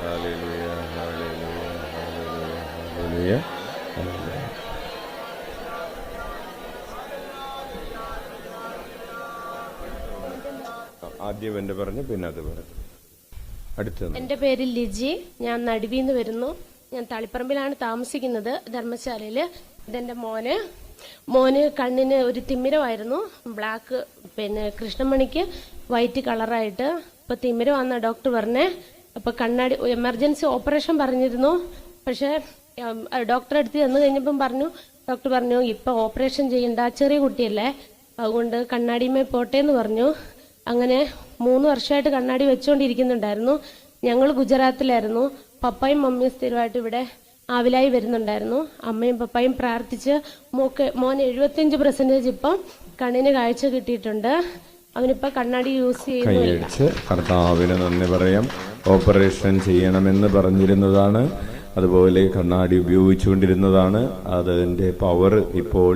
Hallelujah, hallelujah, hallelujah, hallelujah. ആദ്യം എന്റെ പറഞ്ഞു, പിന്നെ അത് പറഞ്ഞു. അടുത്തത്. എന്റെ പേര് ലിജി. ഞാൻ നടുവിന്ന് വരുന്നു. ഞാൻ തളിപ്പറമ്പിലാണ് താമസിക്കുന്നത്, ധർമ്മശാലയില്. ഇതെന്റെ മോന് കണ്ണിന് ഒരു തിമിരമായിരുന്നു. ബ്ലാക്ക്, പിന്നെ കൃഷ്ണമണിക്ക് വൈറ്റ് കളറായിട്ട്. ഇപ്പൊ തിമിരമാണെന്ന ഡോക്ടർ പറഞ്ഞേ. അപ്പൊ കണ്ണാടി എമർജൻസി ഓപ്പറേഷൻ പറഞ്ഞിരുന്നു. പക്ഷെ ഡോക്ടറെ അടുത്ത് ചെന്ന് കഴിഞ്ഞപ്പം ഡോക്ടർ പറഞ്ഞു ഇപ്പൊ ഓപ്പറേഷൻ ചെയ്യണ്ട, ചെറിയ കുട്ടിയല്ലേ, അതുകൊണ്ട് കണ്ണാടിമേ പോട്ടെ എന്ന് പറഞ്ഞു. അങ്ങനെ 3 വർഷമായിട്ട് കണ്ണാടി വെച്ചുകൊണ്ടിരിക്കുന്നുണ്ടായിരുന്നു. ഞങ്ങൾ ഗുജറാത്തിലായിരുന്നു. പപ്പായും മമ്മിയും സ്ഥിരമായിട്ട് ഇവിടെ ആവിലായി വരുന്നുണ്ടായിരുന്നു. അമ്മയും പപ്പായും പ്രാർത്ഥിച്ച് മോന് 75% ഇപ്പം കണ്ണിന് കാഴ്ച കിട്ടിയിട്ടുണ്ട്. അവനിപ്പോ കണ്ണാടി യൂസ് ചെയ്യുന്നില്ല. കർത്താവിന് നന്ദി പറയാം. ഓപ്പറേഷൻ ചെയ്യണമെന്ന് പറഞ്ഞിരുന്നതാണ്, അതുപോലെ കണ്ണാടി ഉപയോഗിച്ചുകൊണ്ടിരുന്നതാണ്. അതിൻ്റെ പവർ ഇപ്പോൾ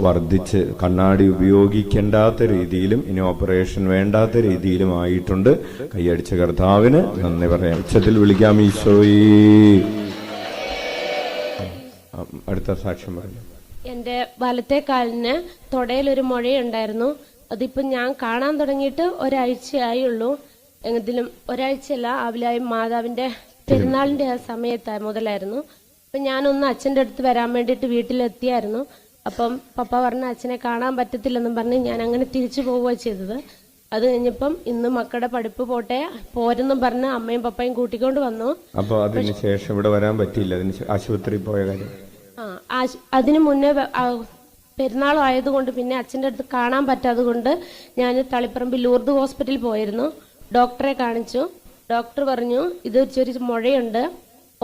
വർദ്ധിച്ച് കണ്ണാടി ഉപയോഗിക്കേണ്ടാത്ത രീതിയിലും ഇനി ഓപ്പറേഷൻ വേണ്ടാത്ത രീതിയിലും ആയിട്ടുണ്ട്. കൈയടിച്ച കർത്താവിന് നന്ദി പറയാം. ഉച്ചത്തിൽ വിളിക്കാം ഈശോയെ. അടുത്ത സാക്ഷ്യം പറഞ്ഞു. എന്റെ വലത്തെ കാലിന് തൊടയിലൊരു മുഴയുണ്ടായിരുന്നു. അതിപ്പോ ഞാൻ കാണാൻ തുടങ്ങിയിട്ട് ഒരാഴ്ചയായുള്ളൂ. എങ്കിലും ഒരാഴ്ചയല്ല, ആവിലായും മാതാവിന്റെ പെരുന്നാളിന്റെ ആ സമയത്ത് മുതലായിരുന്നു. അപ്പൊ ഞാനൊന്ന് അച്ഛൻ്റെ അടുത്ത് വരാൻ വേണ്ടിയിട്ട് വീട്ടിലെത്തിയായിരുന്നു. അപ്പം പപ്പ പറഞ്ഞ അച്ഛനെ കാണാൻ പറ്റത്തില്ലെന്നും പറഞ്ഞ് ഞാൻ അങ്ങനെ തിരിച്ചു പോവുക ചെയ്തത്. അത് കഴിഞ്ഞപ്പം ഇന്ന് മക്കളുടെ പഠിപ്പ് പോരെന്നും പറഞ്ഞ് അമ്മയും പപ്പയും കൂട്ടിക്കൊണ്ട് വന്നു. അപ്പൊ അതിനുശേഷം ഇവിടെ വരാൻ പറ്റിയില്ല, ആശുപത്രി പോയ കാര്യം. അതിനു മുന്നേ പെരുന്നാളും ആയതുകൊണ്ട് പിന്നെ അച്ഛൻ്റെ അടുത്ത് കാണാൻ പറ്റാതെ കൊണ്ട് ഞാൻ തളിപ്പറമ്പിൽ ലൂർദ് ഹോസ്പിറ്റലിൽ പോയിരുന്നു. ഡോക്ടറെ കാണിച്ചു. ഡോക്ടർ പറഞ്ഞു ഇത് ചെറിയ മുഴയുണ്ട്,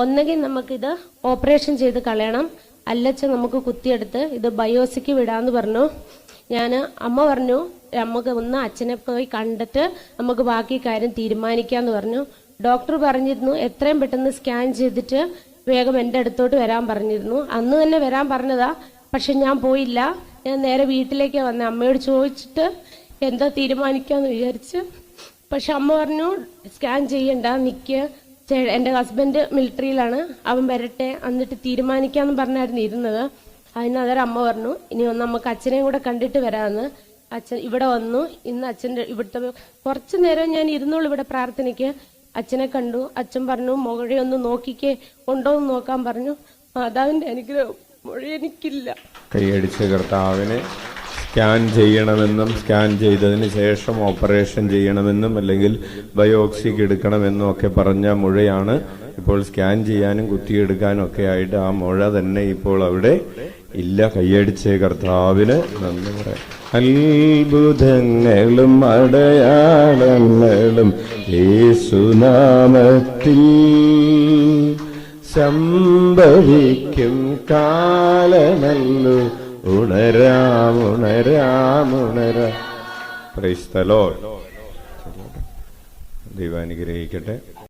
ഒന്നെങ്കിൽ നമുക്കിത് ഓപ്പറേഷൻ ചെയ്ത് കളയണം, അല്ലച്ച നമുക്ക് കുത്തിയെടുത്ത് ഇത് ബയോസിക്ക് വിടാന്ന് പറഞ്ഞു. അമ്മ പറഞ്ഞു നമുക്ക് ഒന്ന് അച്ഛനെ പോയി കണ്ടിട്ട് നമുക്ക് ബാക്കി കാര്യം തീരുമാനിക്കാന്ന് പറഞ്ഞു. ഡോക്ടർ പറഞ്ഞിരുന്നു എത്രയും പെട്ടെന്ന് സ്കാൻ ചെയ്തിട്ട് വേഗം എൻ്റെ അടുത്തോട്ട് വരാൻ പറഞ്ഞിരുന്നു. അന്ന് തന്നെ വരാൻ പറഞ്ഞതാ, പക്ഷെ ഞാൻ പോയില്ല. ഞാൻ നേരെ വീട്ടിലേക്ക് വന്നേ. അമ്മയോട് ചോദിച്ചിട്ട് എന്താ തീരുമാനിക്കാന്ന് വിചാരിച്ച്. പക്ഷെ അമ്മ പറഞ്ഞു സ്കാൻ ചെയ്യണ്ട, നിക്ക്, എൻ്റെ ഹസ്ബൻഡ് മിലിറ്ററിയിലാണ്, അവൻ വരട്ടെ എന്നിട്ട് തീരുമാനിക്കാന്ന് പറഞ്ഞായിരുന്നു ഇരുന്നത്. അതിനകരം അമ്മ പറഞ്ഞു ഇനി ഒന്ന് നമുക്ക് അച്ഛനെയും കൂടെ കണ്ടിട്ട് വരാമെന്ന്. അച്ഛൻ ഇവിടെ വന്നു. ഇന്ന് അച്ഛൻ്റെ ഇവിടുത്തെ കുറച്ചു നേരം ഞാൻ ഇരുന്നോളൂ ഇവിടെ പ്രാർത്ഥനയ്ക്ക്. അച്ഛനെ കണ്ടു. അച്ഛൻ പറഞ്ഞു മുഴയൊന്ന് നോക്കിക്കേ, ഉണ്ടോ എന്ന് നോക്കാൻ പറഞ്ഞു. മാതാവിന്റെ അനുഗ്രഹം, മുഴ എനിക്കില്ല. കൈയടിച്ച കർത്താവിനെ. സ്കാൻ ചെയ്യണമെന്നും സ്കാൻ ചെയ്തതിന് ശേഷം ഓപ്പറേഷൻ ചെയ്യണമെന്നും അല്ലെങ്കിൽ ബയോപ്സിക്ക് എടുക്കണമെന്നും ഒക്കെ പറഞ്ഞ മുഴയാണ്. ഇപ്പോൾ സ്കാൻ ചെയ്യാനും കുത്തിയെടുക്കാനും ഒക്കെ ആയിട്ട് ആ മുഴ തന്നെ ഇപ്പോൾ അവിടെ ഇല്ല. കൈയടിച്ച കർത്താവിന് നന്ദി പറയാം. അത്ഭുതങ്ങളും അടയാളങ്ങളും യേശുനാമത്തിൽ സംഭവിക്കും കാലമല്ലോ. ഉണരാം. Praise the Lord. ദൈവം അനുഗ്രഹിക്കട്ടെ.